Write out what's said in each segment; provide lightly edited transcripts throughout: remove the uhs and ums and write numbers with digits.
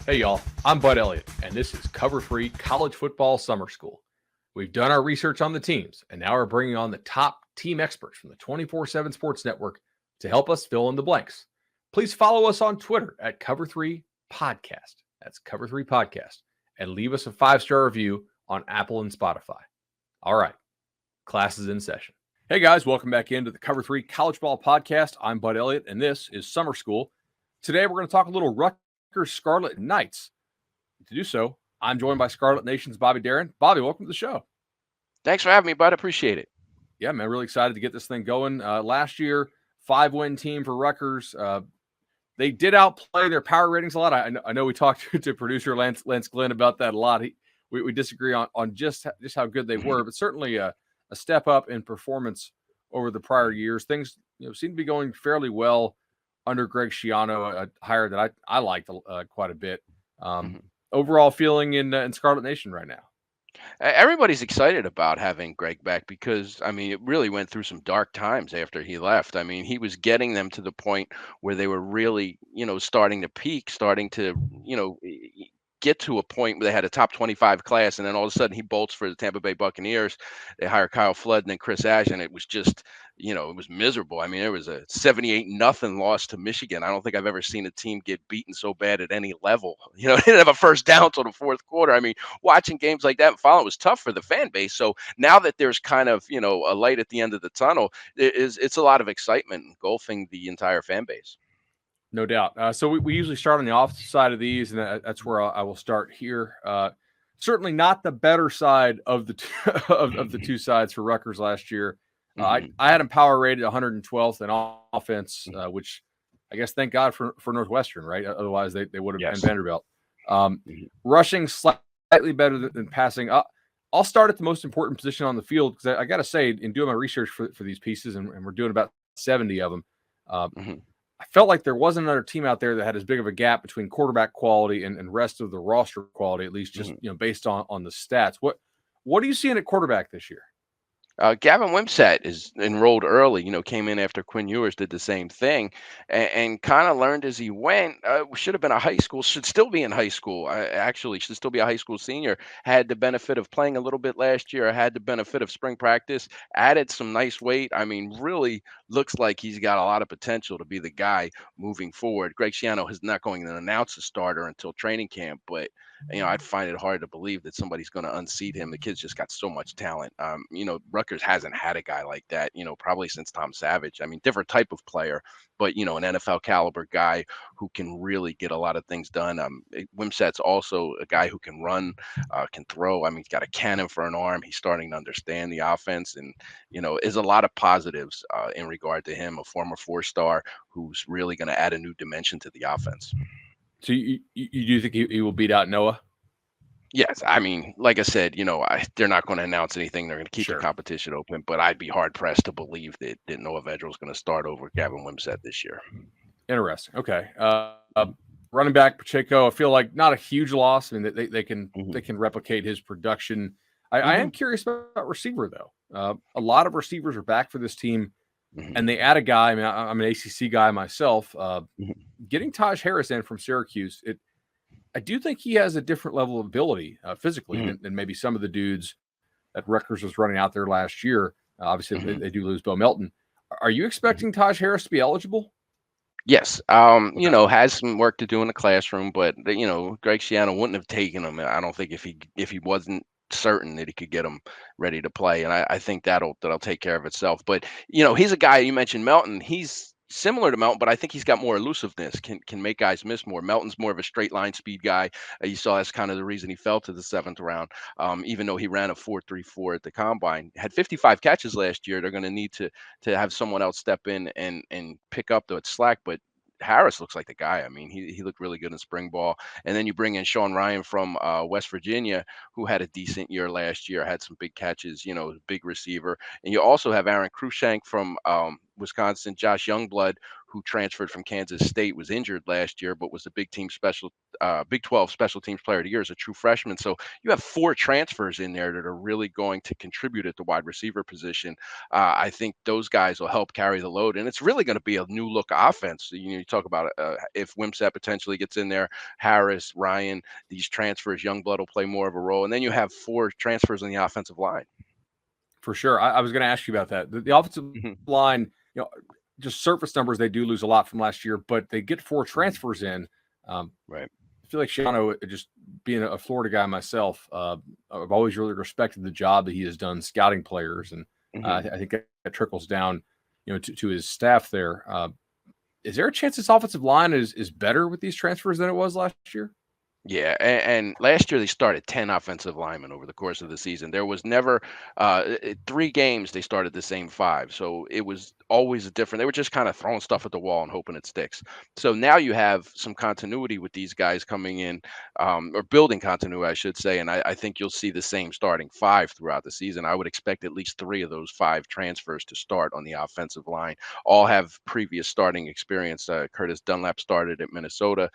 Hey y'all, I'm Bud Elliott, and this is Cover 3 College Football Summer School. We've done our research on the teams, and now we're bringing on the top team experts from the 24/7 Sports Network to help us fill in the blanks. Please follow us on Twitter at Cover 3 Podcast. That's Cover 3 Podcast. And leave us a 5-star review on Apple and Spotify. All right, class is in session. Hey guys, welcome back into the Cover 3 College Ball Podcast. I'm Bud Elliott, and this is Summer School. Today we're going to talk a little Rutgers Scarlet Knights. To do so, I'm joined by Scarlet Nation's Bobby Deren. Bobby, welcome to the show. Thanks for having me, bud. Appreciate it. Yeah, man, really excited to get this thing going. Last year, 5-win team for Rutgers. They did outplay their power ratings a lot. I know we talked to producer Lance Glenn about that a lot. We disagree on just how good they were, but certainly a step up in performance over the prior years. Things seem to be going fairly well under Greg Schiano, a hire that I liked quite a bit. Overall feeling in Scarlet Nation right now? Everybody's excited about having Greg back because, I mean, it really went through some dark times after he left. I mean, he was getting them to the point where they were really, starting to peak, starting to, get to a point where they had a top 25 class, and then all of a sudden he bolts for the Tampa Bay Buccaneers. They hire Kyle Flood and then Chris Ash, and it was just, it was miserable. I mean, it was a 78-0 loss to Michigan. I don't think I've ever seen a team get beaten so bad at any level. They didn't have a first down till the fourth quarter. I mean, watching games like that and following was tough for the fan base. So now that there's kind of, a light at the end of the tunnel, it's a lot of excitement engulfing the entire fan base. No doubt. So we usually start on the opposite side of these, and that's where I will start here. Certainly not the better side of the of the two sides for Rutgers last year. I had them power rated 112th in offense, which I guess thank God for Northwestern, right? Otherwise they would have been Vanderbilt. Rushing slightly better than passing. I'll start at the most important position on the field because I got to say, in doing my research for these pieces, and we're doing about 70 of them. I felt like there wasn't another team out there that had as big of a gap between quarterback quality and rest of the roster quality, at least just based on the stats. What are you seeing at quarterback this year? Gavin Wimsatt is enrolled early, came in after Quinn Ewers did the same thing and kind of learned as he went. Should have been a high school, should still be in high school. Actually, should still be a high school senior. Had the benefit of playing a little bit last year, had the benefit of spring practice, added some nice weight. I mean, really looks like he's got a lot of potential to be the guy moving forward. Greg Schiano is not going to announce a starter until training camp, but I'd find it hard to believe that somebody's going to unseat him. The kid's just got so much talent. Rutgers hasn't had a guy like that, probably since Tom Savage. I mean, different type of player, but, an NFL caliber guy who can really get a lot of things done. Wimsatt's also a guy who can run, can throw. I mean, he's got a cannon for an arm. He's starting to understand the offense and, is a lot of positives in regard to him, a former 4-star who's really going to add a new dimension to the offense. So you do think he will beat out Noah? Yes, I mean, like I said, they're not going to announce anything. They're going to keep the competition open, but I'd be hard pressed to believe that Noah Vedral is going to start over Gavin Wimsatt this year. Interesting. Okay. Running back Pacheco, I feel like not a huge loss. I mean, they can replicate his production. I am curious about receiver though. A lot of receivers are back for this team. And they add a guy. I mean, I'm an ACC guy myself. Getting Taj Harris in from Syracuse, I do think he has a different level of ability physically than maybe some of the dudes that Rutgers was running out there last year. Obviously, they do lose Bo Melton. Are you expecting Taj Harris to be eligible? Yes. Has some work to do in the classroom, but Greg Schiano wouldn't have taken him. I don't think if he wasn't certain that he could get him ready to play. And I think that'll take care of itself. But, he's a guy, you mentioned Melton. He's similar to Melton, but I think he's got more elusiveness, can make guys miss more. Melton's more of a straight line speed guy. You saw that's kind of the reason he fell to the 7th round. Even though he ran a 4.34 at the combine, had 55 catches last year. They're going to need to have someone else step in and pick up the slack. But Harris looks like the guy. I mean, he looked really good in spring ball. And then you bring in Sean Ryan from West Virginia, who had a decent year last year, had some big catches, big receiver. And you also have Aaron Cruikshank from Wisconsin, Josh Youngblood, who transferred from Kansas State, was injured last year, but was the Big 12 special teams player of the year as a true freshman. So you have four transfers in there that are really going to contribute at the wide receiver position. I think those guys will help carry the load, and it's really going to be a new look offense. You talk about if Wimsatt potentially gets in there, Harris, Ryan, these transfers, Youngblood will play more of a role, and then you have four transfers on the offensive line. For sure. I was going to ask you about that. The offensive Mhm. line, just surface numbers, they do lose a lot from last year, but they get four Mhm. transfers in. Right. I feel like Shiano, just being a Florida guy myself, I've always really respected the job that he has done scouting players, and Mhm. I think that trickles down, to his staff there. Is there a chance this offensive line is better with these transfers than it was last year? Yeah, and last year they started 10 offensive linemen over the course of the season. There was never 3 games they started the same five, so it was always a different. They were just kind of throwing stuff at the wall and hoping it sticks. So now you have some continuity with these guys coming in, or building continuity, I should say. And I think you'll see the same starting five throughout the season. I would expect at least 3 of those 5 transfers to start on the offensive line. All have previous starting experience. Curtis Dunlap started at Minnesota.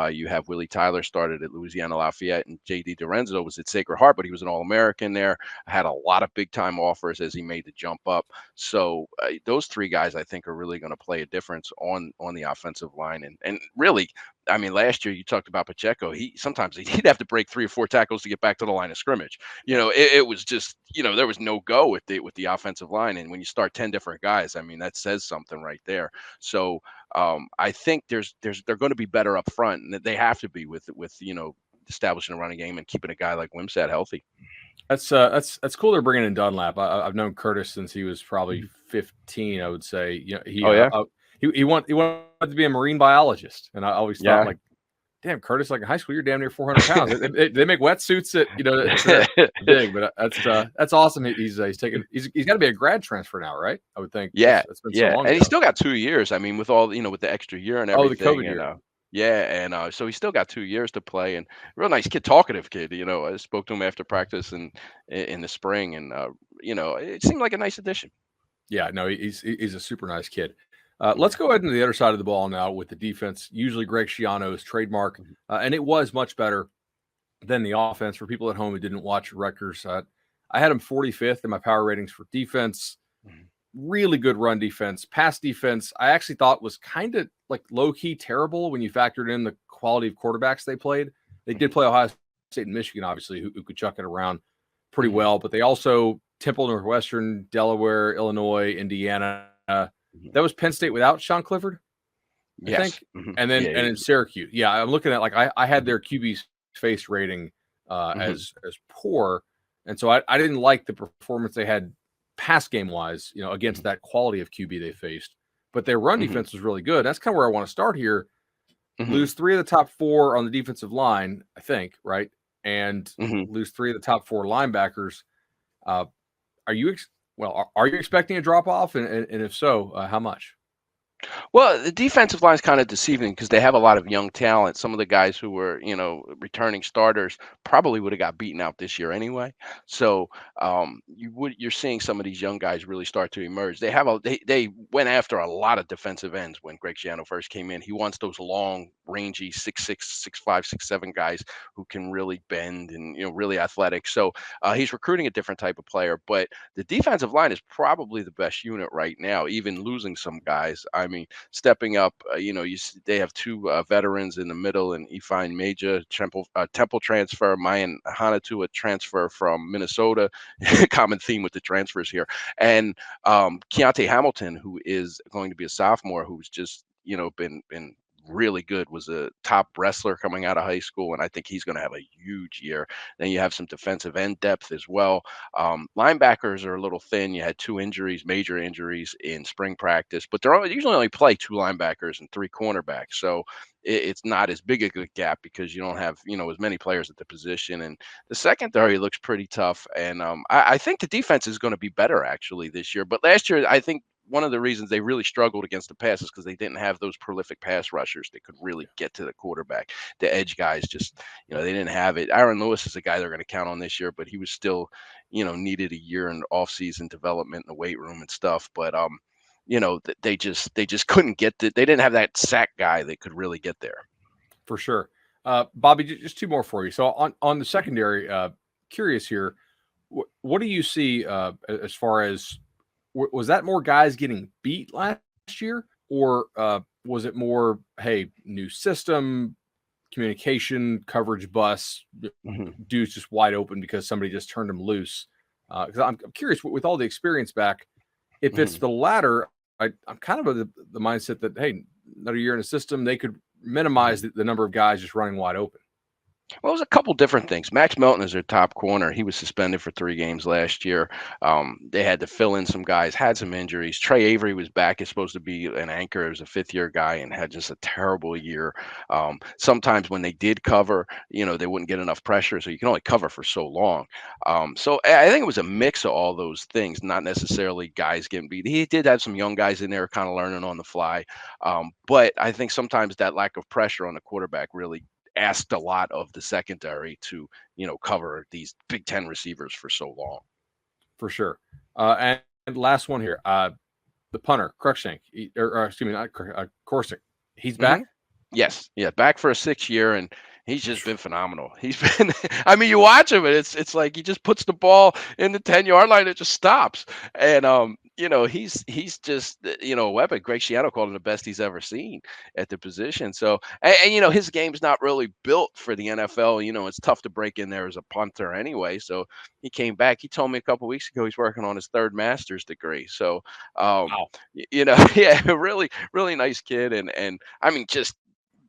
You have Willie Tyler started at Louisiana Lafayette, and J.D. Dorenzo was at Sacred Heart, but he was an All-American there. Had a lot of big-time offers as he made the jump up. So those 3 guys, I think, are really going to play a difference on the offensive line. And really, I mean, last year you talked about Pacheco. He sometimes he'd have to break 3 or 4 tackles to get back to the line of scrimmage. It was just there was no go with the offensive line. And when you start 10 different guys, I mean, that says something right there. So I think they're going to be better up front, and they have to be with establishing a running game and keeping a guy like Wimsatt healthy. That's cool. They're bringing in Dunlap. I've known Curtis since he was probably Mhm. 15. I would say, Oh yeah, he wanted to be a marine biologist, and I always thought, yeah. like, damn, Curtis, like in high school, you're damn near 400 pounds. They make wetsuits that for that big, but that's awesome. He's got to be a grad transfer now, right? I would think. Yeah, It's been so yeah, long and he's ago. still got 2 years. I mean, with all with the extra year and Oh, the everything, COVID and year. yeah, and so he's still got 2 years to play. And real nice kid, talkative kid. I spoke to him after practice and in the spring, and it seemed like a nice addition. Yeah, no, he's a super nice kid. Mhm, Let's go ahead to the other side of the ball now with the defense. Usually Greg Schiano's trademark, mhm, and it was much better than the offense. For people at home who didn't watch Rutgers, I had him 45th in my power ratings for defense. mhm, Really good run defense. Pass defense, I actually thought was kind of like low key terrible when you factored in the quality of quarterbacks they played. They did mhm, play Ohio State and Michigan, obviously, who could chuck it around pretty mhm, well, but they also Temple, Northwestern, Delaware, Illinois, Indiana. mhm. That was Penn State without Sean Clifford, I Yes. think, Mhm. and then Yeah. and in Syracuse. Yeah, I'm looking at, like, I had Mhm, their QB's face rating mhm, as poor, and so I didn't like the performance they had pass game wise, against mhm, that quality of QB they faced. But their run mhm, defense was really good. That's kind of where I want to start here. mhm, Lose 3 of the top 4 on the defensive line, I think, right, and mhm. lose 3 of the top 4 linebackers. Uh, are you are you expecting a drop off, and if so, how much? Well, the defensive line is kind of deceiving because they have a lot of young talent. Some of the guys who were, returning starters probably would have got beaten out this year anyway. So you're seeing some of these young guys really start to emerge. They went after a lot of defensive ends when Greg Schiano first came in. He wants those long, rangy 6'6", 6'5", 6'7" guys who can really bend and really athletic. So he's recruiting a different type of player. But the defensive line is probably the best unit right now, even losing some guys. I mean, stepping up, they have 2 veterans in the middle, and Ifeanyi Major, Temple transfer, Mayan Hanatu, a transfer from Minnesota. Common theme with the transfers here. And Keontae Hamilton, who is going to be a sophomore, who's just, been really good, was a top wrestler coming out of high school, and I think he's going to have a huge year. Then you have some defensive end depth as well. Linebackers are a little thin. You had 2 injuries, major injuries in spring practice, but they usually only play 2 linebackers and 3 cornerbacks. So it's not as big a good gap because you don't have as many players at the position. And the secondary looks pretty tough. And I think the defense is going to be better actually this year. But last year, I think one of the reasons they really struggled against the pass is because they didn't have those prolific pass rushers that could really get to the quarterback. The edge guys just, they didn't have it. Aaron Lewis is a guy they're going to count on this year, but he was still, needed a year in off-season development in the weight room and stuff. But they just couldn't they didn't have that sack guy that could really get there. For sure. Bobby, just two more for you. So on the secondary, curious here, what do you see as far as was that more guys getting beat last year, or was it more, hey, new system, communication, coverage bus, dude's just wide open because somebody just turned him loose? Because I'm curious with all the experience back, if it's the latter, I'm kind of the mindset that, hey, another year in a system, they could minimize the number of guys just running wide open. Well, it was a couple different things. Max Melton is their top corner. He was suspended for 3 games last year. They had to fill in some guys, had some injuries. Trey Avery was back. He's supposed to be an anchor. He was a fifth-year guy and had just a terrible year. Sometimes when they did cover, they wouldn't get enough pressure, so you can only cover for so long. So I think it was a mix of all those things, not necessarily guys getting beat. He did have some young guys in there kind of learning on the fly. But I think sometimes that lack of pressure on the quarterback really asked a lot of the secondary to, cover these Big Ten receivers for so long. For sure. And last one here, the punter, Cruikshank, or excuse me, not Corsick. He's back? Yes. Yeah. Back for a 6th year, and he's just been phenomenal. He's been, I mean, you watch him and it's like he just puts the ball in the 10-yard line, it just stops. And, he's just, a weapon. Greg Schiano called him the best he's ever seen at the position. So, and his game's not really built for the NFL. It's tough to break in there as a punter anyway. So he came back. He told me a couple weeks ago he's working on his 3rd master's degree. So, Wow. yeah, really, really nice kid. And I mean, just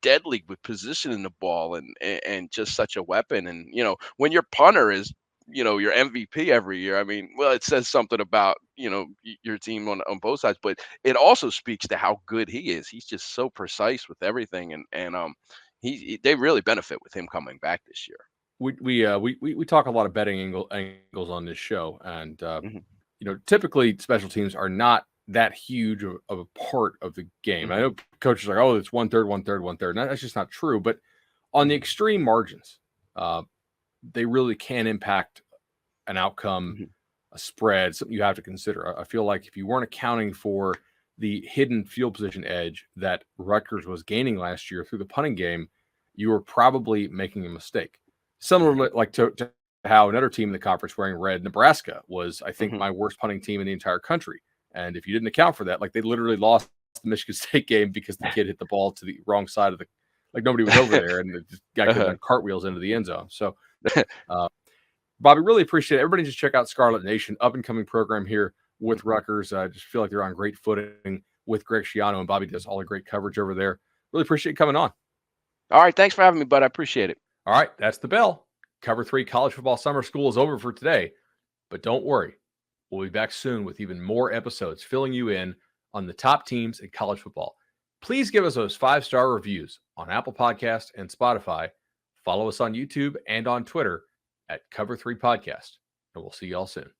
deadly with positioning the ball and just such a weapon. And when your punter is your MVP every year, I mean, well, it says something about your team on both sides, but it also speaks to how good he is. He's just so precise with everything, and they really benefit with him coming back this year. We talk a lot of betting angles on this show, and typically special teams are not that huge of a part of the game. I know coaches are like, oh, it's 1/3, 1/3, 1/3. That's just not true. But on the extreme margins, they really can impact an outcome, a spread, something you have to consider. I feel like if you weren't accounting for the hidden field position edge that Rutgers was gaining last year through the punting game, you were probably making a mistake. Similar like to how another team in the conference wearing red, Nebraska, was, I think, my worst punting team in the entire country. And if you didn't account for that, like they literally lost the Michigan State game because the kid hit the ball to the wrong side of like nobody was over there, and the guy could have done cartwheels into the end zone. So, Bobby, really appreciate it. Everybody just check out Scarlet Nation, up and coming program here with Rutgers. I just feel like they're on great footing with Greg Schiano, and Bobby does all the great coverage over there. Really appreciate you coming on. All right. Thanks for having me, bud. I appreciate it. All right. That's the bell. Cover 3 College Football Summer School is over for today, but don't worry. We'll be back soon with even more episodes filling you in on the top teams in college football. Please give us those 5-star reviews on Apple Podcasts and Spotify. Follow us on YouTube and on Twitter at Cover 3 Podcast, and we'll see y'all soon.